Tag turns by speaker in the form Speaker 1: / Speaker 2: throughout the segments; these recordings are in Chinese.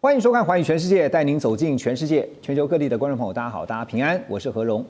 Speaker 1: 欢迎收看《寰宇全世界》，带您走进全世界。全球各地的观众朋友，大家好，大家平安，我是何荣。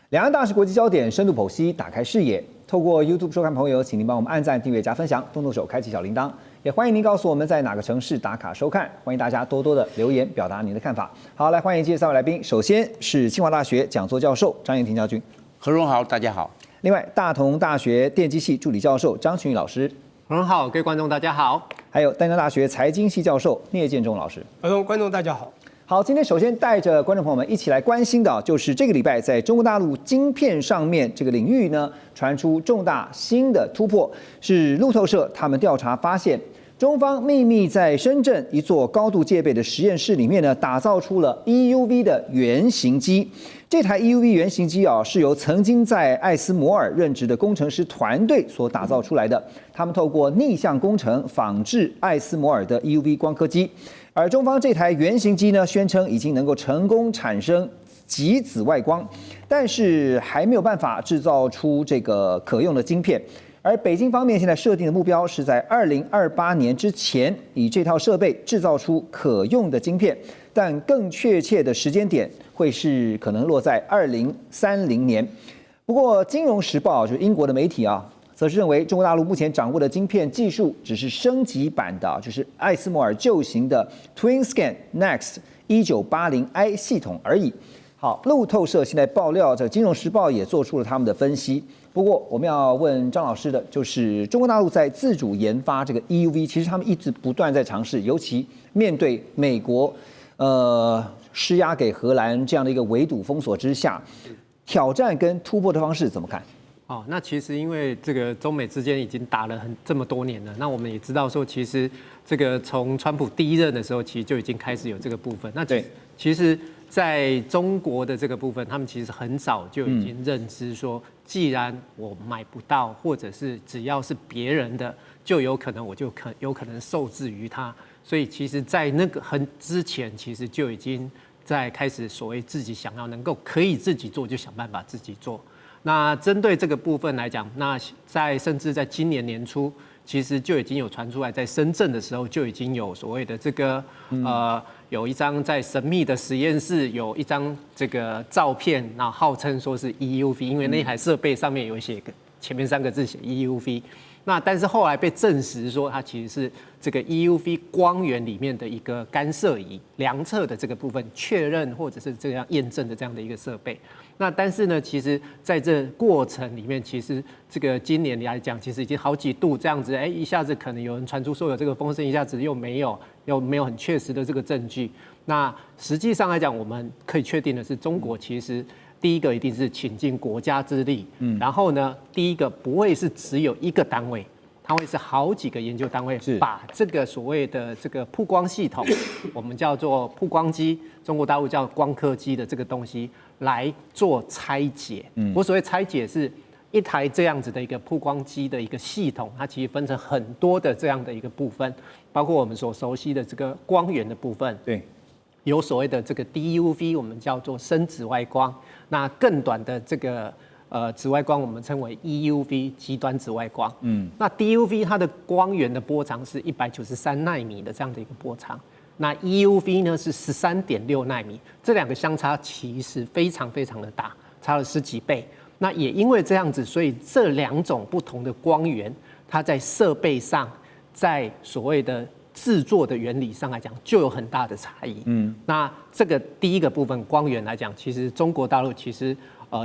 Speaker 1: 两岸大事国际焦点，深度剖析，打开视野。透过 YouTube 收看朋友，请您帮我们按赞、订阅、加分享，动动手开启小铃铛。也欢迎您告诉我们在哪个城市打卡收看。欢迎大家多多的留言，表达您的看法。好，来欢迎今天3位来宾。首先是清华大学讲座教授张燕婷教授，
Speaker 2: 何荣好，大家好。
Speaker 1: 另外，大同大学电机系助理教授张群宇老师。
Speaker 3: 何荣好，各位观众大家好。
Speaker 1: 还有淡江大学财经系教授聂建中老师。
Speaker 4: 观众大家好。
Speaker 1: 好，今天首先带着观众朋友们一起来关心的，就是这个礼拜在中国大陆晶片上面这个领域呢，传出重大新的突破。是路透社他们调查发现，中方秘密在深圳一座高度戒备的实验室里面呢，打造出了 EUV 的原型机。这台 EUV 原型机啊，是由曾经在艾斯摩尔任职的工程师团队所打造出来的。他们透过逆向工程仿制艾斯摩尔的 EUV 光刻机，而中方这台原型机呢，宣称已经能够成功产生极紫外光，但是还没有办法制造出这个可用的晶片。而北京方面现在设定的目标是在2028年之前，以这套设备制造出可用的晶片，但更确切的时间点会是可能落在2030年。不过，《金融时报》就是英国的媒体啊，则是认为中国大陆目前掌握的晶片技术只是升级版的，就是艾斯摩尔旧型的 TwinScan Next 1980i 系统而已。好，路透社现在爆料，这《金融时报》也做出了他们的分析。不过，我们要问张老师的就是，中国大陆在自主研发这个 EUV， 其实他们一直不断在尝试，尤其面对美国施压给荷兰这样的一个围堵封锁之下，挑战跟突破的方式怎么看？
Speaker 3: 那其实因为这个中美之间已经打了这么多年了，那我们也知道说，其实这个从川普第一任的时候，其实就已经开始有这个部分。那其实在中国的这个部分，他们其实很早就已经认知说，既然我买不到，或者是只要是别人的，就有可能我就有可能受制于他。所以其实，在那个之前，其实就已经在开始所谓自己想要能够可以自己做，就想办法自己做。那针对这个部分来讲，那甚至在今年年初，其实就已经有传出来，在深圳的时候就已经有所谓的这个有一张在神秘的实验室有一张这个照片，那号称说是 EUV， 因为那台设备上面有写前面3个字写 EUV。那但是后来被证实说，它其实是这个 EUV 光源里面的一个干涉仪，量测的这个部分确认或者是这样验证的这样的一个设备。那但是呢，其实在这过程里面，其实这个今年来讲，其实已经好几度这样子，一下子可能有人传出说有这个风声，一下子又没有很确实的这个证据。那实际上来讲，我们可以确定的是，中国其实第一个一定是倾尽国家之力，然后呢，第一个不会是只有一个单位，它会是好几个研究单位把这个所谓的这个曝光系统，我们叫做曝光机，中国大陆叫光刻机的这个东西来做拆解。我所谓拆解是一台这样子的一个曝光机的一个系统，它其实分成很多的这样的一个部分，包括我们所熟悉的这个光源的部分，
Speaker 1: 对，
Speaker 3: 有所谓的这个 DUV， 我们叫做深紫外光。那更短的这个紫外光，我们称为 EUV 极端紫外光。那 DUV 它的光源的波长是193奈米的这样的一个波长，那 EUV 呢是13.6奈米，这2个相差其实非常非常的大，差了10几倍。那也因为这样子，所以这2种不同的光源，它在设备上，在所谓的制作的原理上来讲，就有很大的差异。那这个第一个部分光源来讲，其实中国大陆其实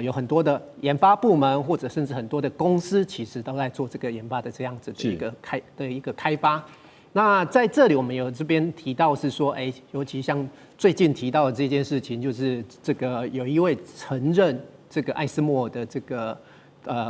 Speaker 3: 有很多的研发部门，或者甚至很多的公司，其实都在做这个研发的这样子的一个开发。那在这里我们有这边提到是说，尤其像最近提到的这件事情，就是这个有一位曾任这个艾斯摩尔的这个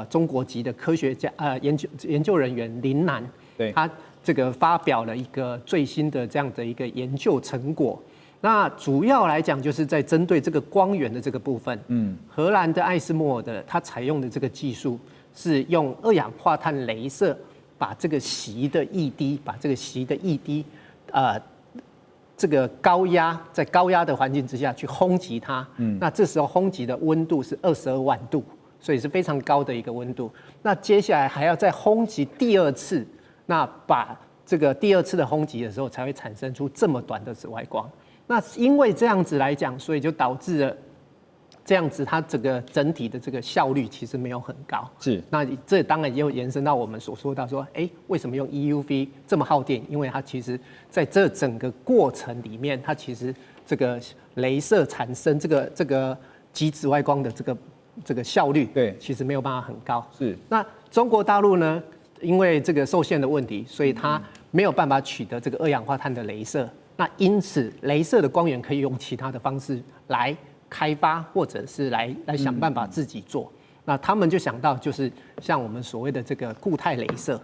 Speaker 3: 中国籍的科学家研究人员林楠，
Speaker 1: 对，
Speaker 3: 他这个发表了一个最新的这样的一个研究成果。那主要来讲，就是在针对这个光源的这个部分，荷兰的艾斯摩尔的它采用的这个技术是用2氧化碳雷射把这个锡的液滴，这个在高压的环境之下去轰击它，那这时候轰击的温度是22万度，所以是非常高的一个温度。那接下来还要再轰击第2次，那把这个第2次的轰击的时候，才会产生出这么短的紫外光。那因为这样子来讲，所以就导致了这样子，它整体的这个效率其实没有很高。
Speaker 1: 是，
Speaker 3: 那这当然也有延伸到我们所说到说，为什么用 EUV 这么耗电？因为它其实在这整个过程里面，它其实这个雷射产生这个极紫外光的这个效率，
Speaker 1: 对，
Speaker 3: 其实没有办法很高。
Speaker 1: 是，
Speaker 3: 那中国大陆呢，因为这个受限的问题，所以它没有办法取得这个2氧化碳的雷射。那因此，雷射的光源可以用其他的方式来开发，或者是来想办法自己做。那他们就想到，就是像我们所谓的这个固态雷射。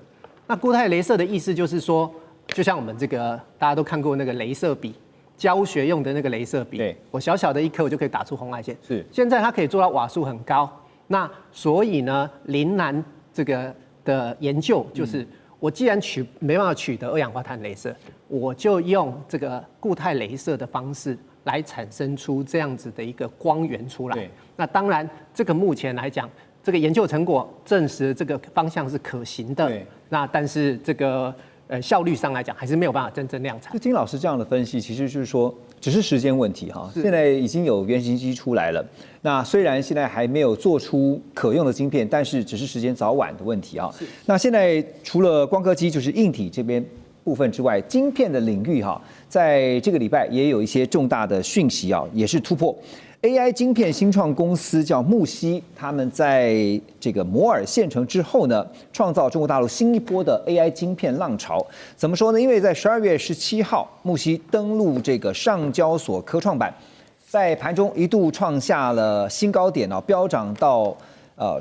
Speaker 3: 那固态雷射的意思就是说，就像我们这个大家都看过那个雷射笔，教学用的那个雷射笔，
Speaker 1: 对，
Speaker 3: 我小小的一颗我就可以打出红外线。
Speaker 1: 是，
Speaker 3: 现在它可以做到瓦数很高。那所以呢，林南这个的研究就是。我既然没办法取得2氧化碳雷射，我就用这个固态雷射的方式来产生出这样子的一个光源出来。那当然，这个目前来讲，这个研究成果证实这个方向是可行的。那但是这个效率上来讲，还是没有办法真正量产。
Speaker 1: 就金老师这样的分析，其实就是说，只是时间问题哈。现在已经有原型机出来了，那虽然现在还没有做出可用的晶片，但是只是时间早晚的问题啊。那现在除了光刻机，就是硬体这边部分之外，晶片的领域哈，在这个礼拜也有一些重大的讯息啊，也是突破。AI 晶片新创公司叫木犀，他们在这个摩尔县城之后呢，创造中国大陆新一波的 AI 晶片浪潮。怎么说呢？因为在12月17号，木犀登陆这个上交所科创板，在盘中一度创下了新高点啊，飙涨到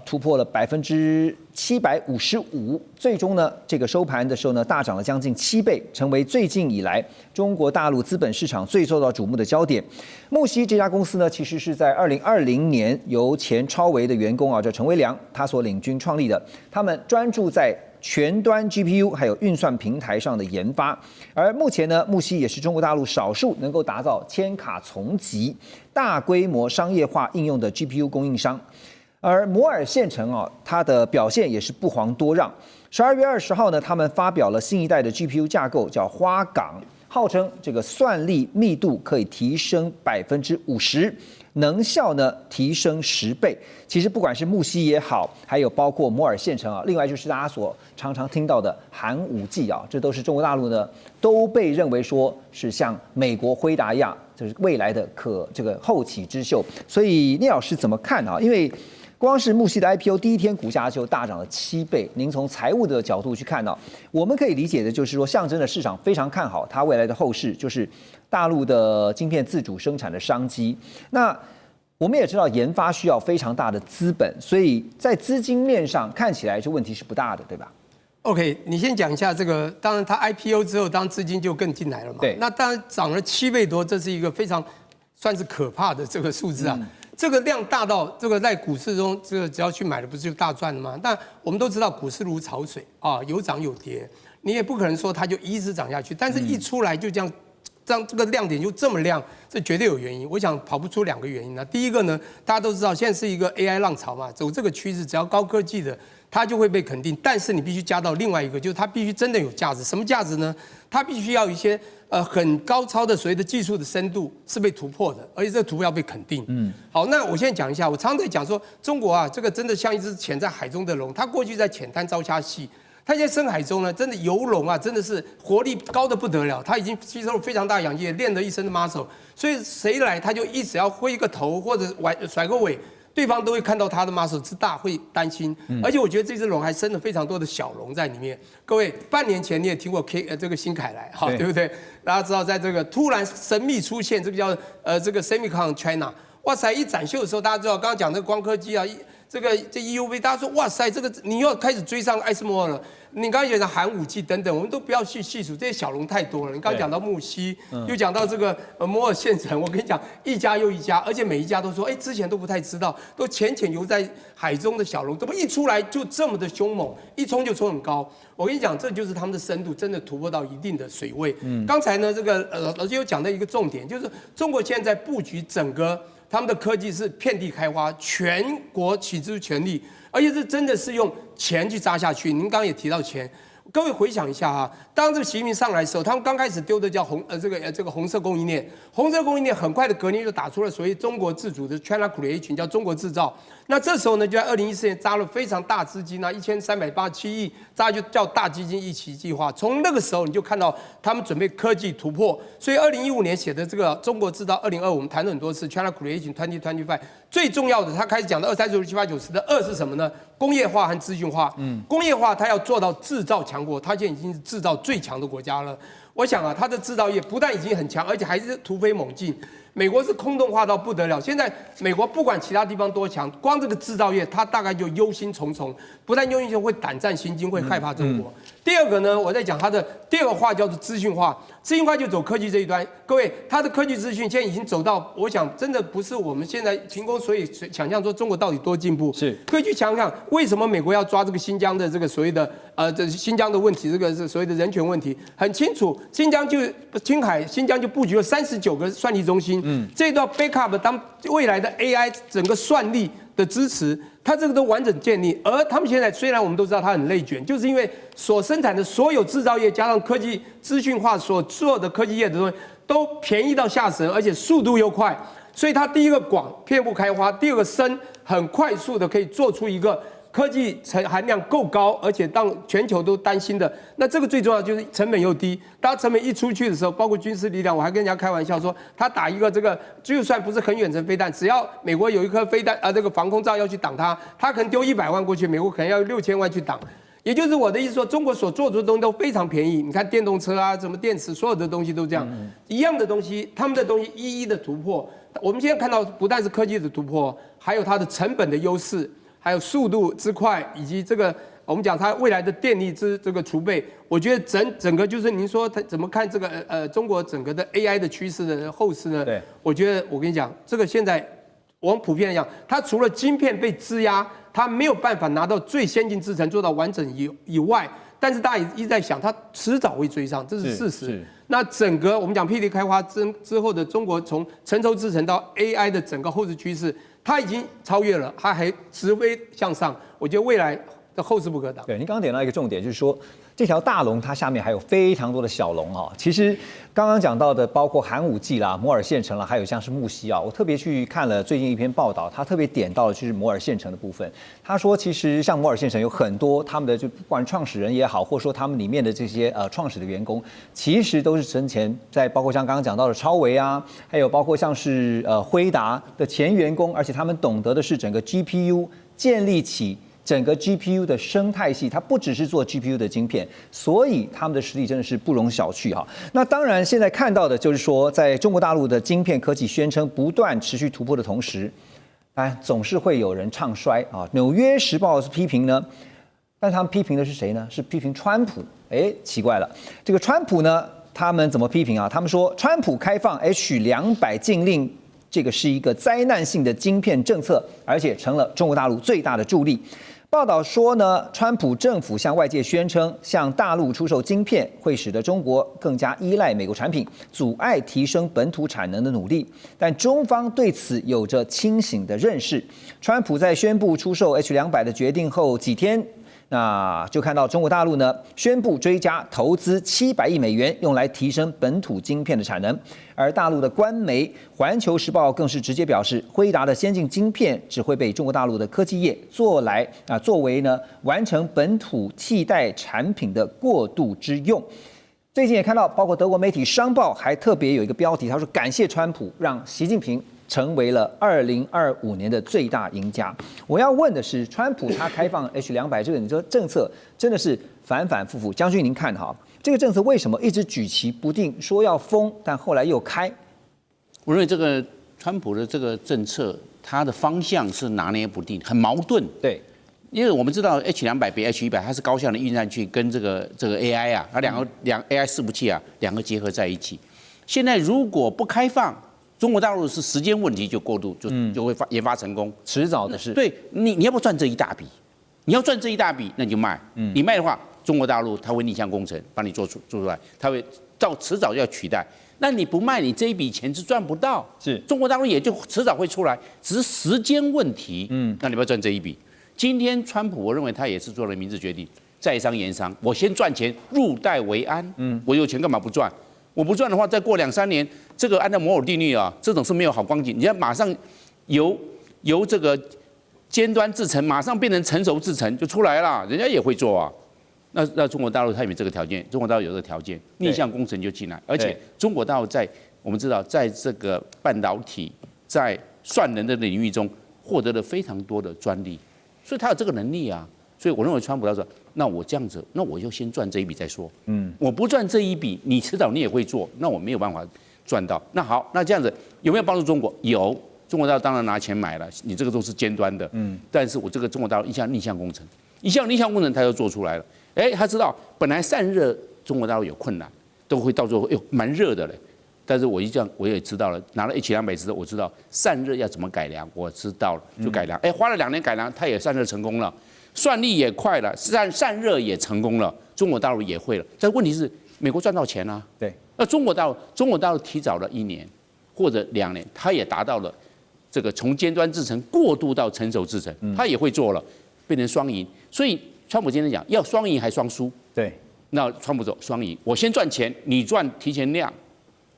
Speaker 1: 突破了755%，最终呢，这个收盘的时候呢，大涨了将近7倍，成为最近以来中国大陆资本市场最受到瞩目的焦点。木犀这家公司呢，其实是在2020年由前超微的员工叫陈维良他所领军创立的，他们专注在全端 GPU 还有运算平台上的研发，而目前呢，木犀也是中国大陆少数能够达到千卡丛级、大规模商业化应用的 GPU 供应商。而摩尔县城它的表现也是不遑多让。12月20号呢，他们发表了新一代的 GPU 架构，叫花岗，号称这个算力密度可以提升50%，能效呢提升10倍。其实不管是木犀也好，还有包括摩尔县城另外就是大家所常常听到的寒武纪这都是中国大陆呢都被认为说是像美国辉达一样，就是未来的这个后起之秀。所以聂老师怎么看因为光是木犀的 IPO 第一天股价就大涨了7倍。您从财务的角度去看我们可以理解的就是说，象征的市场非常看好它未来的后市，就是大陆的晶片自主生产的商机。那我们也知道研发需要非常大的资本，所以在资金面上看起来这问题是不大的，对吧
Speaker 2: ？OK， 你先讲一下这个。当然，它 IPO 之后，当然资金就更进来了嘛。
Speaker 1: 对。
Speaker 2: 那当然涨了7倍多，这是一个非常算是可怕的这个数字啊。这个量大到这个在股市中，这个只要去买的不是就大赚了吗？但我们都知道股市如潮水有涨有跌，你也不可能说它就一直涨下去。但是一出来就这样这个亮点就这么亮，这绝对有原因。我想跑不出2个原因第一个呢，大家都知道现在是一个 AI 浪潮嘛，走这个趋势，只要高科技的它就会被肯定。但是你必须加到另外一个，就是它必须真的有价值。什么价值呢？它必须要有一些很高超的所谓的技术的深度是被突破的，而且这个突破要被肯定。好，那我现在讲一下，我常常在讲说，中国这个真的像一只潜在海中的龙，它过去在浅滩招虾戏。它现在深海中呢，真的游龙真的是活力高的不得了。它已经吸收了非常大氧气，练了一身的 muscle， 所以谁来它就一直要挥一个头或者甩个尾，对方都会看到它的 muscle 之大，会担心。而且我觉得这只龙还生了非常多的小龙在里面。各位，半年前你也听过这个新凯来，对不对？大家知道，在这个突然神秘出现，这个叫这个 Semicon China， 哇塞！一展秀的时候，大家知道刚刚讲这个光刻机这 EUV， 大家说哇塞，这个你又开始追上艾斯摩尔了。你刚刚讲的寒武纪等等，我们都不要去细数，这些小龙太多了。你刚刚讲到木犀，又讲到这个摩尔县城，我跟你讲，一家又一家，而且每一家都说，之前都不太知道，都浅浅游在海中的小龙，怎么一出来就这么的凶猛，一冲就冲很高。我跟你讲，这就是他们的深度真的突破到一定的水位。刚才呢，这个老师有讲到一个重点，就是中国现在布局整个他们的科技是遍地开花，全国起之全力。而且这真的是用钱去扎下去。您刚刚也提到钱，各位回想一下啊，当这个习近平上来的时候，他们刚开始丢的叫这个红色供应链，红色供应链很快的隔年就打出了所谓中国自主的 China Creation， 叫中国制造。那这时候呢，就在2014年扎了非常大资金啊，1387亿，扎就叫大基金一起计划。从那个时候你就看到他们准备科技突破，所以2015年写的这个中国制造2025，我们谈了很多次 China Creation 2025，最重要的他开始讲的2、3、4、5、7、8、9、10的2是什么呢？工业化和资讯化。工业化它要做到制造强国，它现在已经是制造最强的国家了。我想啊，它的制造业不但已经很强，而且还是突飞猛进。美国是空洞化到不得了，现在美国不管其他地方多强，光这个制造业，它大概就忧心忡忡，不但忧心忡忡，会胆战心惊，会害怕中国。第二个呢，我在讲它的第二个话叫做资讯化，资讯化就走科技这一端。各位，它的科技资讯现在已经走到，我想真的不是我们现在凭空所以想象说中国到底多进步。
Speaker 1: 是，
Speaker 2: 可以去想想为什么美国要抓这个新疆的这个所谓的这新疆的问题，这个是所谓的人权问题，很清楚，新疆就布局了39个算力中心。这都要 backup 当未来的 AI 整个算力的支持，它这个都完整建立。而他们现在虽然我们都知道它很内卷，就是因为所生产的所有制造业加上科技资讯化所做的科技业的东西都便宜到吓神，而且速度又快，所以它第一个广，遍布开花；第二个深，很快速的可以做出一个科技含量够高，而且让全球都担心的。那这个最重要就是成本又低。当成本一出去的时候，包括军事力量，我还跟人家开玩笑说，他打一个这个，就算不是很远程飞弹，只要美国有一颗飞弹这个防空罩要去挡它，他可能丢100万过去，美国可能要6000万去挡。也就是我的意思说，中国所做出的东西都非常便宜。你看电动车啊，什么电池，所有的东西都这样，一样的东西，他们的东西一一的突破。我们现在看到不但是科技的突破，还有它的成本的优势。还有速度之快，以及这个我们讲它未来的电力这个储备，我觉得整个就是您说它怎么看这个中国整个的 AI 的趋势的后市呢？
Speaker 1: 对，
Speaker 2: 我觉得我跟你讲，这个现在我们普遍来讲，它除了晶片被质押，它没有办法拿到最先进制程做到完整以外，但是大家也一直在想，它迟早会追上，这是事实。那整个我们讲霹雳开花之后的中国，从成熟制程到 AI 的整个后市趋势。它已经超越了，它还直飞向上。我觉得未来的后市不可挡。
Speaker 1: 对，您刚刚点到一个重点，就是说这条大龙它下面还有非常多的小龙啊。其实刚刚讲到的，包括寒武纪啦、摩尔县城啦，还有像是木樨啊，我特别去看了最近一篇报道，他特别点到的就是摩尔县城的部分。他说，其实像摩尔县城有很多他们的就不管创始人也好，或者说他们里面的这些创始的员工，其实都是生前在包括像刚刚讲到的超微啊，还有包括像是辉达的前员工，而且他们懂得的是整个 GPU 建立起整个 GPU 的生态系，它不只是做 GPU 的晶片，所以他们的实力真的是不容小觑哈。那当然，现在看到的就是说，在中国大陆的晶片科技宣称不断持续突破的同时，总是会有人唱衰啊。纽约时报是批评呢，但是他们批评的是谁呢？是批评川普。奇怪了，这个川普呢，他们怎么批评啊？他们说，川普开放 H200禁令。这个是一个灾难性的晶片政策，而且成了中国大陆最大的助力。报道说呢，川普政府向外界宣称，向大陆出售晶片会使得中国更加依赖美国产品，阻碍提升本土产能的努力。但中方对此有着清醒的认识。川普在宣布出售 H200的决定后几天，那就看到中国大陆呢宣布追加投资700亿美元，用来提升本土晶片的产能。而大陆的官媒《环球时报》更是直接表示，辉达的先进晶片只会被中国大陆的科技业作为呢完成本土替代产品的过渡之用。最近也看到，包括德国媒体《商报》还特别有一个标题，他说感谢川普让习近平成为了2025年的最大赢家。我要问的是，川普他开放 H200这个你说政策真的是反反复复，将军您看哈。这个政策为什么一直举棋不定，说要封，但后来又开？
Speaker 4: 我认为这个川普的这个政策，它的方向是拿捏不定，很矛盾。
Speaker 1: 对，
Speaker 4: 因为我们知道 H200比 H100，它是高效的运算器跟这个 AI 啊，它两个AI 伺服器啊，两个结合在一起。现在如果不开放，中国大陆是时间问题就过度就会研发成功，迟早的事。对你要不赚这一大笔？你要赚这一大笔，那你就卖。你卖的话，中国大陆它会逆向工程帮你做出来，它会迟早要取代。那你不卖，你这一笔钱是赚不到。是中国大陆也就迟早会出来，只是时间问题。那你不要赚这一笔。今天川普，我认为他也是做了明智决定。在商言商，我先赚钱，入袋为安。我有钱干嘛不赚？我不赚的话，再过2-3年，这个按照摩尔定律啊，这种是没有好光景。你要马上由这个尖端制程，马上变成成熟制程就出来了，人家也会做啊。那中国大陆它有没有这个条件？中国大陆有这个条件，逆向工程就进来，而且中国大陆我们知道，在这个半导体、在算能的领域中获得了非常多的专利，所以他有这个能力啊。所以我认为川普他说，那我这样子，那我就先赚这一笔再说。我不赚这一笔，你迟早你也会做，那我没有办法赚到。那好，那这样子有没有帮助中国？有，中国大陆当然拿钱买了，你这个都是尖端的。但是我这个中国大陆一项逆向工程，他就做出来了。他知道本来散热中国大陆有困难，都会到最后蛮热的嘞。但是我一这样我也知道了，拿了H200之后，我知道散热要怎么改良，我知道了就改良。花了2年改良，它也散热成功了，算力也快了，散热也成功了，中国大陆也会了。但问题是美国赚到钱啊，
Speaker 1: 对，
Speaker 4: 那中国大陆提早了1年或者2年，它也达到了这个从尖端制程过渡到成熟制程，它也会做了，变成双赢。所以川普今天讲要双赢还双输，
Speaker 1: 对，
Speaker 4: 那川普走双赢，我先赚钱，你赚提前量。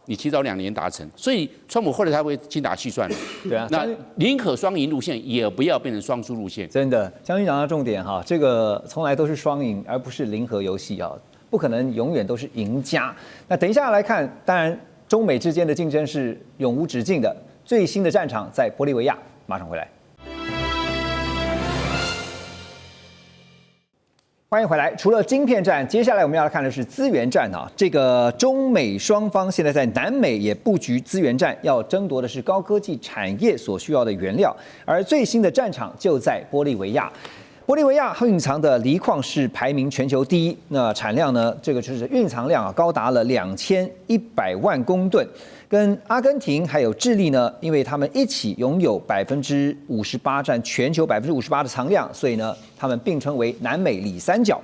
Speaker 4: 你提早2年达成，所以川普后来他会精打细算。
Speaker 1: 对啊，
Speaker 4: 那宁可双赢路线，也不要变成双输路线。
Speaker 1: 真的，将军讲到重点哈，这个从来都是双赢，而不是零和游戏啊，不可能永远都是赢家。那等一下来看，当然中美之间的竞争是永无止境的，最新的战场在玻利维亚，马上回来。欢迎回来。除了晶片战，接下来我们要来看的是资源战啊。这个中美双方现在在南美也布局资源战，要争夺的是高科技产业所需要的原料。而最新的战场就在玻利维亚。玻利维亚蕴藏的锂矿是排名全球第一，那产量呢？这个就是蕴藏量啊，高达了2100万公吨。跟阿根廷还有智利呢，因为他们一起拥有58%，占全球58%的藏量，所以呢，他们并称为南美锂三角。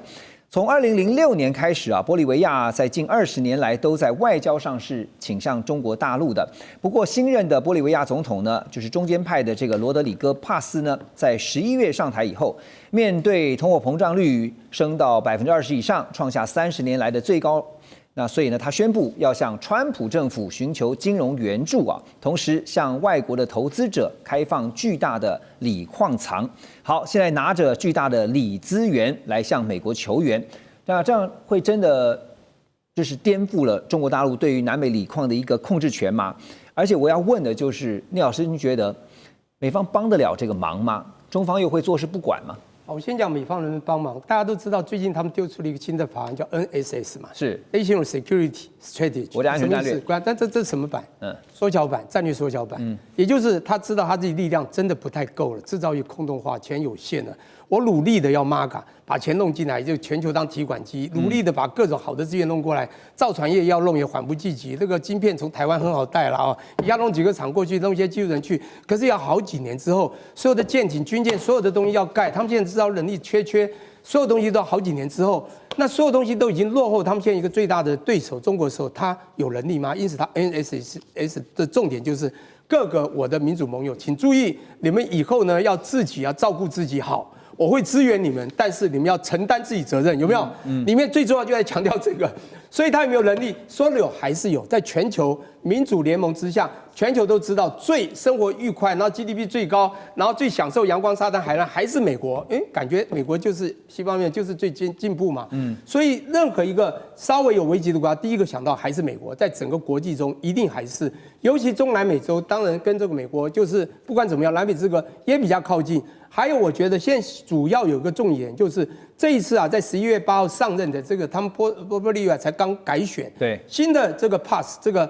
Speaker 1: 从2006年开始啊，玻利维亚在近20年来都在外交上是倾向中国大陆的。不过新任的玻利维亚总统呢，就是中间派的这个罗德里戈·帕斯呢，在11月上台以后，面对通货膨胀率升到20%以上，创下30年来的最高。那所以呢，他宣布要向川普政府寻求金融援助啊，同时向外国的投资者开放巨大的锂矿藏。好，现在拿着巨大的锂资源来向美国求援，那这样会真的就是颠覆了中国大陆对于南美锂矿的一个控制权吗？而且我要问的就是，聂老师，您觉得美方帮得了这个忙吗？中方又会坐视不管吗？
Speaker 2: 我先讲美方能不能帮忙。大家都知道，最近他们丢出了一个新的法案，叫 NSS 嘛，
Speaker 1: 是
Speaker 2: National Security Strategy，
Speaker 1: 国家安全战略。
Speaker 2: 但这是什么版？缩小版，战略缩小版。也就是他知道他自己力量真的不太够了，制造业空洞化，钱有限了。我努力的要 MAGA 把钱弄进来，就全球当提款机，努力的把各种好的资源弄过来。造船业要弄也缓不济急，这个晶片从台湾很好带了啊，一下弄几个厂过去，弄一些技术人去，可是要好几年之后，所有的舰艇、军舰，所有的东西要盖，他们现在制造能力缺，所有东西都要好几年之后，那所有东西都已经落后他们现在一个最大的对手中国的时候，他有能力吗？因此，他 NSS 的重点就是各个我的民主盟友，请注意，你们以后呢要自己要照顾自己好。我会支援你们，但是你们要承担自己责任，有没有？里面最重要就在强调这个，所以他有没有能力？说有还是有，在全球民主联盟之下，全球都知道最生活愉快，然后 GDP 最高，然后最享受阳光、沙滩、海浪，还是美国。感觉美国就是西方面就是最进步嘛。所以任何一个稍微有危机的国家，第一个想到还是美国，在整个国际中一定还是，尤其中南美洲，当然跟这个美国就是不管怎么样，南美这个也比较靠近。还有，我觉得现在主要有一个重点，就是这一次啊，在11月8号上任的这个他们玻利维亚才刚改选，
Speaker 1: 对
Speaker 2: 新的这个 PAS 这个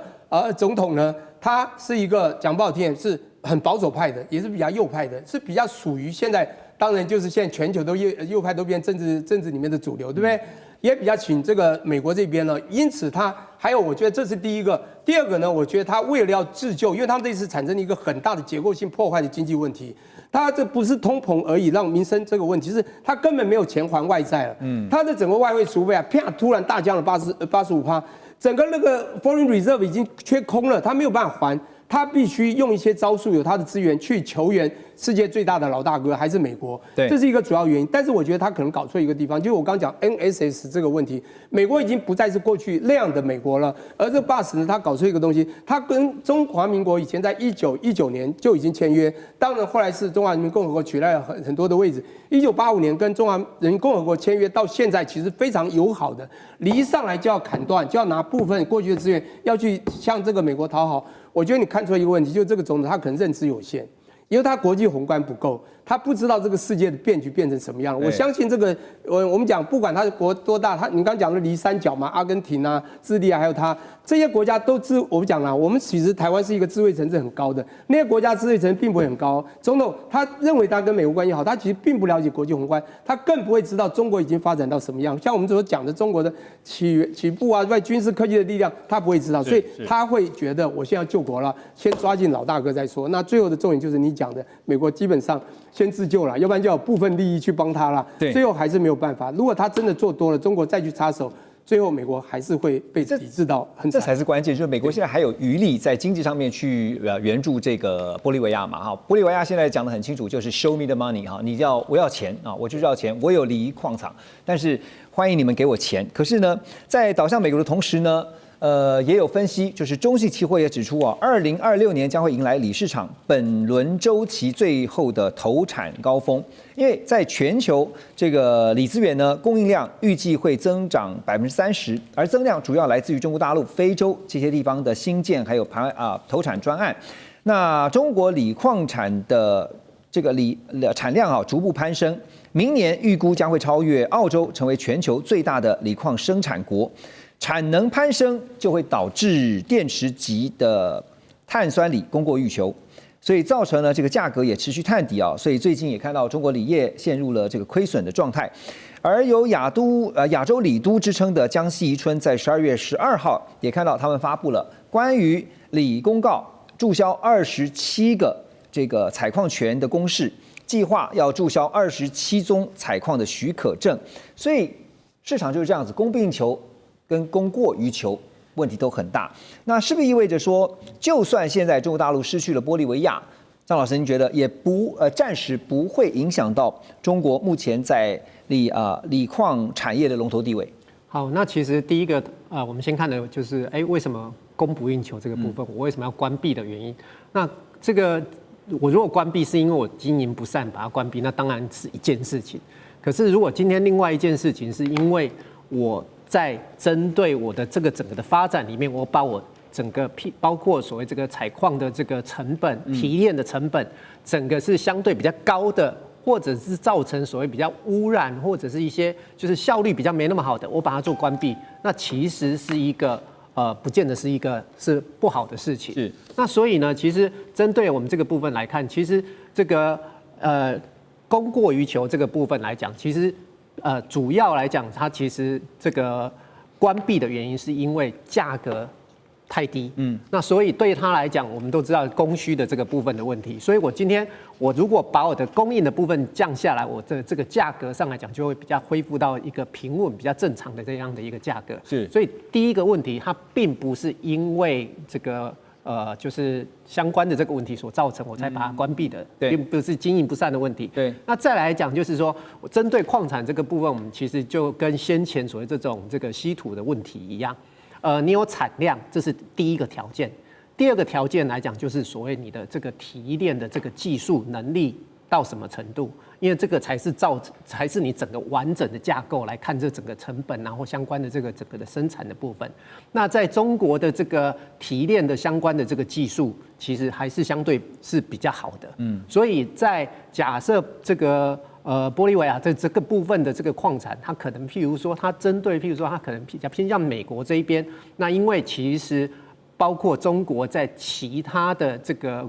Speaker 2: 总统呢，他是一个讲不好听是很保守派的，也是比较右派的，是比较属于现在当然就是现在全球都右派都变政治里面的主流，对不对？也比较请这个美国这边呢，因此他还有，我觉得这是第一个。第二个呢，我觉得他为了要自救，因为他们这次产生了一个很大的结构性破坏的经济问题。他这不是通膨而已，让民生这个问题是，他根本没有钱还外债了。他的整个外汇储备啊，啪，突然大降了85%，整个那个 foreign reserve 已经缺空了，他没有办法还，他必须用一些招数，有他的资源去求援，世界最大的老大哥还是美国，
Speaker 1: 对，
Speaker 2: 这是一个主要原因。但是我觉得他可能搞错一个地方，就是我刚讲 NSS 这个问题，美国已经不再是过去那样的美国了，而这 BUS 呢，他搞错一个东西，他跟中华民国以前在1919年就已经签约，当然后来是中华人民共和国取代了很多的位置。1985年跟中华人民共和国签约到现在，其实非常友好的，一上来就要砍断，就要拿部分过去的资源要去向这个美国讨好。我觉得你看出来一个问题，就是这个总统他可能认知有限。因为他国际宏观不够，他不知道这个世界的变局变成什么样。我相信这个，我们讲不管他的国多大，你刚讲的离三角嘛，阿根廷啊、智利啊，还有他这些国家都我们讲了，我们其实台湾是一个智慧城市很高的，那些国家智慧城市并不会很高。总统他认为他跟美国关系好，他其实并不了解国际宏观，他更不会知道中国已经发展到什么样。像我们所讲的中国的起步啊，外军事科技的力量，他不会知道，所以他会觉得我现在要救国了，先抓紧老大哥再说。那最后的重点就是你讲的，美国基本上先自救了，要不然就有部分利益去帮他了。最后还是没有办法。如果他真的做多了，中国再去插手，最后美国还是会被抵制到很惨。
Speaker 1: 这才是关键，就是美国现在还有余力在经济上面去援助这个玻利维亚嘛哈。玻利维亚现在讲得很清楚，就是 show me the money 哈，我要钱啊，我就是要钱，我有锂矿场，但是欢迎你们给我钱。可是呢，在倒向美国的同时呢，也有分析，就是中信期货也指出啊，2026年将会迎来锂市场本轮周期最后的投产高峰，因为在全球这个锂资源呢供应量预计会增长30%，而增量主要来自于中国大陆、非洲这些地方的新建还有投产专案。那中国锂矿产的这个锂产量啊逐步攀升，明年预估将会超越澳洲，成为全球最大的锂矿生产国。产能攀升就会导致电池级的碳酸锂供过于求，所以造成了这个价格也持续探底啊。所以最近也看到中国锂业陷入了这个亏损的状态。而有亚洲锂都之称的江西宜春，在12月12号也看到他们发布了关于锂公告，注销27个这个采矿权的公示，计划要注销27宗采矿的许可证。所以市场就是这样子，供不应求跟供过于求问题都很大。那是不是意味着说，就算现在中国大陆失去了玻利维亚，张老师您觉得也暂时不会影响到中国目前在锂矿产业的龙头地位？
Speaker 3: 好，那其实第一个我们先看的就是，为什么供不应求这个部分，我为什么要关闭的原因？那这个我如果关闭是因为我经营不善把它关闭，那当然是一件事情。可是如果今天另外一件事情是因为我在针对我的这个整个的发展里面，我把我整个包括所谓这个采矿的这个成本、提炼的成本，整个是相对比较高的，或者是造成所谓比较污染，或者是一些就是效率比较没那么好的，我把它做关闭，那其实是一个不见得是不好的事情。是。那所以呢，其实针对我们这个部分来看，其实这个供过于求这个部分来讲，其实主要来讲，它其实这个关闭的原因是因为价格太低，那所以对它来讲，我们都知道供需的这个部分的问题，所以我今天我如果把我的供应的部分降下来，我这个价格上来讲就会比较恢复到一个平稳、比较正常的这样的一个价格。是，所以第一个问题，它并不是因为这个就是相关的这个问题所造成，我才把它关闭的，并不是经营不善的问题。对，那再来讲就是说，我针对矿产这个部分，我们其实就跟先前所谓这个稀土的问题一样，你有产量，这是第一个条件。第二个条件来讲，就是所谓你的这个提炼的这个技术能力到什么程度，因为这个才是你整个完整的架构来看这整个成本，然后相关的这个整个的生产的部分。那在中国的这个提炼的相关的这个技术，其实还是相对是比较好的。所以在假设这个玻利维亚这个部分的这个矿产，它可能譬如说它可能比较偏向美国这一边，那因为其实包括中国在其他的这个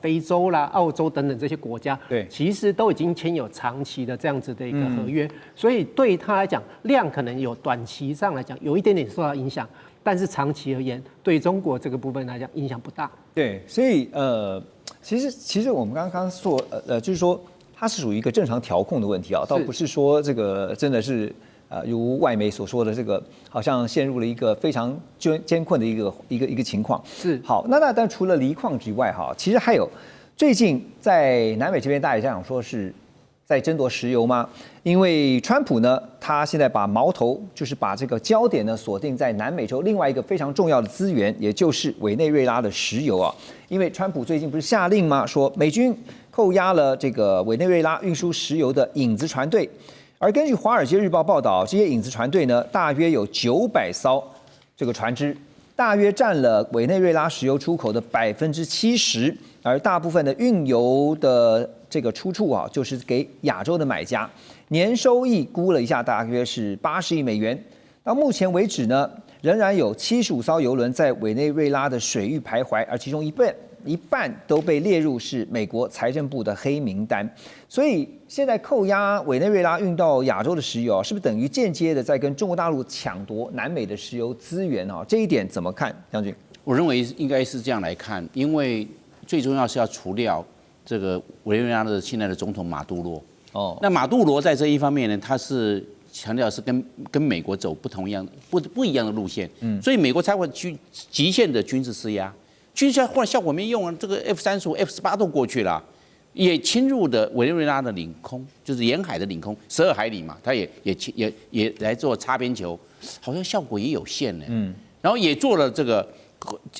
Speaker 3: 非洲啦、澳洲等等这些国家，对，其实都已经签有长期的这样子的一个合约，所以对他来讲，量可能有短期上来讲有一点点受到影响，但是长期而言，对中国这个部分来讲影响不大。对，
Speaker 1: 所以其实我们刚刚说就是说它是属于一个正常调控的问题啊，倒不是说这个真的是。如外媒所说的这个，好像陷入了一个非常艰困的一个情况。是好，那但除了锂矿之外，哈，其实还有最近在南美这边，大家也这样说是在争夺石油吗？因为川普呢，他现在把矛头就是把这个焦点呢锁定在南美洲另外一个非常重要的资源，也就是委内瑞拉的石油啊。因为川普最近不是下令吗？说美军扣押了这个委内瑞拉运输石油的影子船队，而根据《华尔街日报》报道，这些影子船队呢，大约有900艘这个船只，大约占了委内瑞拉石油出口的70%，而大部分的运油的这个出处啊，就是给亚洲的买家，年收益估了一下，大约是80亿美元。到目前为止呢，仍然有75艘油轮在委内瑞拉的水域徘徊，而其中一半都被列入是美国财政部的黑名单。所以现在扣押委内瑞拉运到亚洲的石油，是不是等于间接的在跟中国大陆抢夺南美的石油资源啊？这一点怎么看，将军？
Speaker 4: 我认为应该是这样来看，因为最重要是要除掉这个委内瑞拉的现在的总统马杜罗。哦，那马杜罗在这一方面呢，他是强调是跟美国走不一样的路线，所以美国才会极限的军事施压，军事后来效果没用啊，这个 F-35、F-18都过去了，也侵入的委内瑞拉的领空，就是沿海的领空12海里嘛，他也来做擦边球，好像效果也有限呢。然后也做了这个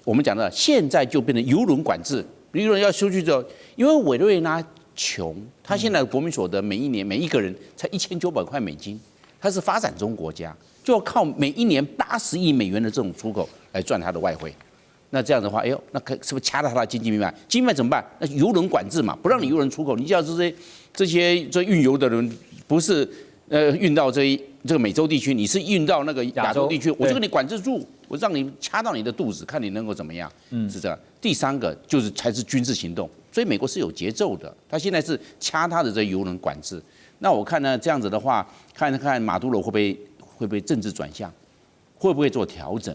Speaker 4: 我们讲的，现在就变成邮轮管制，邮轮要出去之后，因为委内瑞拉穷，他现在的国民所得每一年每一个人才1900块美金。它是发展中国家，就要靠每一年80亿美元的这种出口来赚它的外汇。那这样的话，哎呦，那是不是掐到它的经济命脉？经济命脉怎么办？那油轮管制嘛，不让你油轮出口。你只要这些运油的人不是运到这个美洲地区，你是运到那个亚洲地区，我就给你管制住，我让你掐到你的肚子，看你能够怎么样。是这样。第三个就是才是军事行动，所以美国是有节奏的，他现在是掐他的这油轮管制。那我看呢，这样子的话，看看马杜罗会不会政治转向，会不会做调整？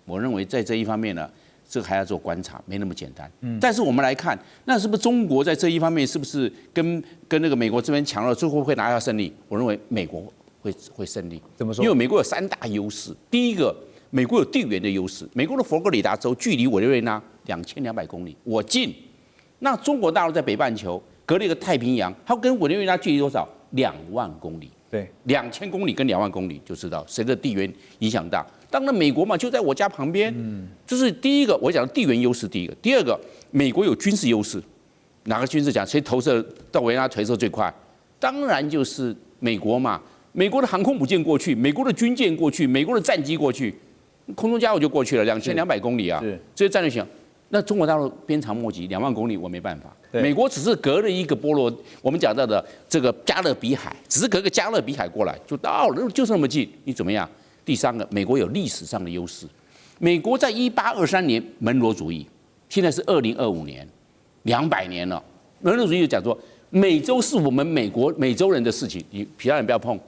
Speaker 4: 我认为在这一方面呢，这个还要做观察，没那么简单。但是我们来看，那是不是中国在这一方面是不是跟那个美国这边强了，最后会拿下胜利？我认为美国会胜利。
Speaker 1: 怎么说？
Speaker 4: 因为美国有3大优势。第一个，美国有地缘的优势，美国的佛罗里达州距离委内瑞拉2200公里，我近。那中国大陆在北半球隔了一个太平洋，它跟委内瑞拉距离多少？2万公里，
Speaker 1: 对
Speaker 4: ，2000公里跟2万公里就知道谁的地缘影响大。当然，美国嘛就在我家旁边，这是第一个我讲的地缘优势。第一个，第二个，美国有军事优势，哪个军事讲谁投射到委内瑞拉投射最快？当然就是美国嘛，美国的航空母舰过去，美国的军舰过去，美国的战机过去，空中加油就过去了，2200公里啊，这些战略性。那中国大陆鞭长莫及，2万公里我没办法。美国只是隔了一个波罗，我们讲到的这个加勒比海，只是隔个加勒比海过来就到了，就是那么近，你怎么样？第三个，美国有历史上的优势。美国在1823年门罗主义，现在是2025年，200年了。门罗主义就讲说，美洲是我们美洲人的事情，你其他人不要碰。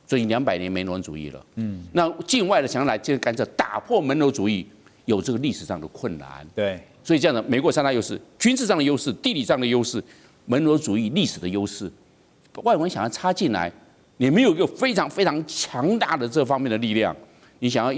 Speaker 4: 所以200年门罗主义了。那境外的想要来这个干涉，打破门罗主义，有这个历史上的困难。
Speaker 1: 对。
Speaker 4: 所以这样的，美国3大优势：军事上的优势、地理上的优势、门罗主义历史的优势。外国人想要插进来，你没有一个非常非常强大的这方面的力量，你想要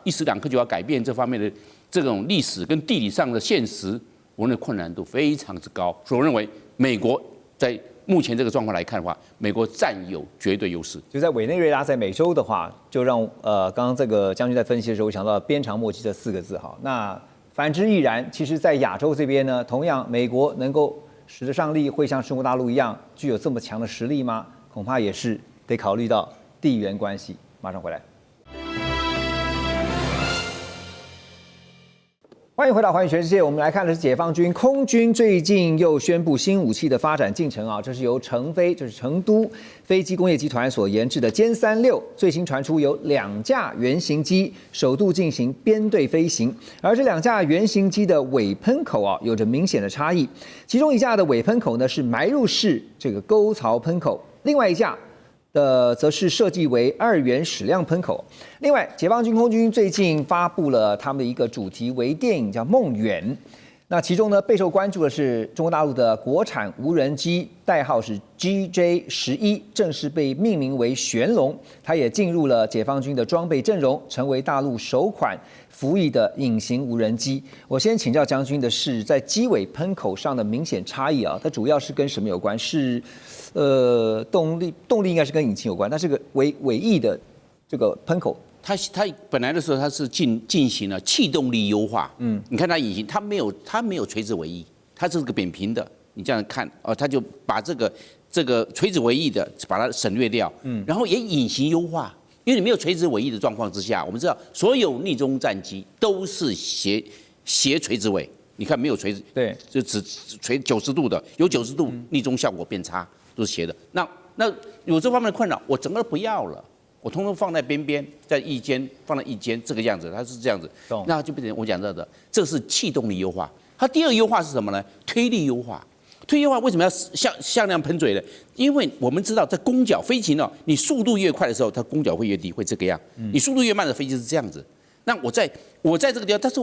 Speaker 4: 一时两刻就要改变这方面的这种历史跟地理上的现实，我认为困难度非常之高。所以我认为美国在目前这个状况来看的话，美国占有绝对优势。
Speaker 1: 就在委内瑞拉在美洲的话，就让刚刚这个将军在分析的时候，我想到鞭长莫及这4个字哈。那反之亦然。其实，在亚洲这边呢，同样美国能够使得上力，会像中国大陆一样具有这么强的实力吗？恐怕也是得考虑到地缘关系。马上回来。欢迎回到《环宇全世界》，我们来看的是解放军空军最近又宣布新武器的发展进程啊，这是由成飞，就是成都飞机工业集团所研制的歼36，最新传出有2架原型机首度进行编队飞行，而这2架原型机的尾喷口啊有着明显的差异，其中1架的尾喷口呢是埋入式这个沟槽喷口，另外1架则是设计为2元矢量喷口。另外，解放军空军最近发布了他们的一个主题微电影，叫《梦远》。那其中呢，备受关注的是中国大陆的国产无人机，代号是 GJ11，正式被命名为玄龙。它也进入了解放军的装备阵容，成为大陆首款服役的隐形无人机。我先请教将军的是，在机尾喷口上的明显差异啊，它主要是跟什么有关？是动力应该是跟引擎有关，但是个尾翼的这个喷口。
Speaker 4: 它本来的时候它是进行了气动力优化，你看它引擎它没有垂直尾翼，它是个扁平的，你这样看哦，它就把这个垂直尾翼的把它省略掉，然后也引擎优化，因为你没有垂直尾翼的状况之下，我们知道所有逆中战机都是斜垂直尾，你看没有垂直，
Speaker 1: 对，
Speaker 4: 就只垂90度的，有90度逆中效果变差，都是斜的，那有这方面的困扰，我整个都不要了。我通通放在边边，在翼尖放在翼尖这个样子，它是这样子，那就变成我讲到的，这是气动力优化。它第二个优化是什么呢？推力优化。推力优化为什么要向量喷嘴呢？因为我们知道在弓角飞行哦，你速度越快的时候，它弓角会越低，会这个样。你速度越慢的飞机是这样子。那我在这个地方，但是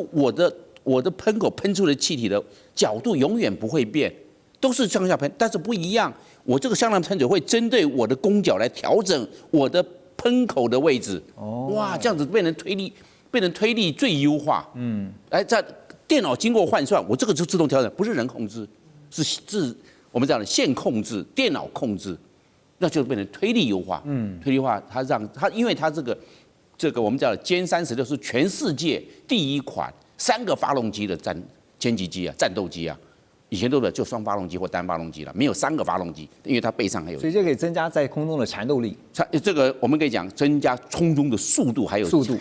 Speaker 4: 我的喷口喷出的气体的角度永远不会变，都是向下喷，但是不一样。我这个向量喷嘴会针对我的弓角来调整我的喷口的位置，哇，这样子变成推力最优化，在电脑经过换算，我这个就自动调整，不是人控制，是我们讲的线控制，电脑控制，那就变成推力优化，推力优化它因为它这个我们讲的歼36是全世界第一款3个发动机的歼击机啊，战斗机啊。以前都是就双发动机或单发动机了，没有3个发动机，因为它背上还有。
Speaker 1: 所以这可以增加在空中的缠斗力。
Speaker 4: 这个我们可以讲增加空中的速度，还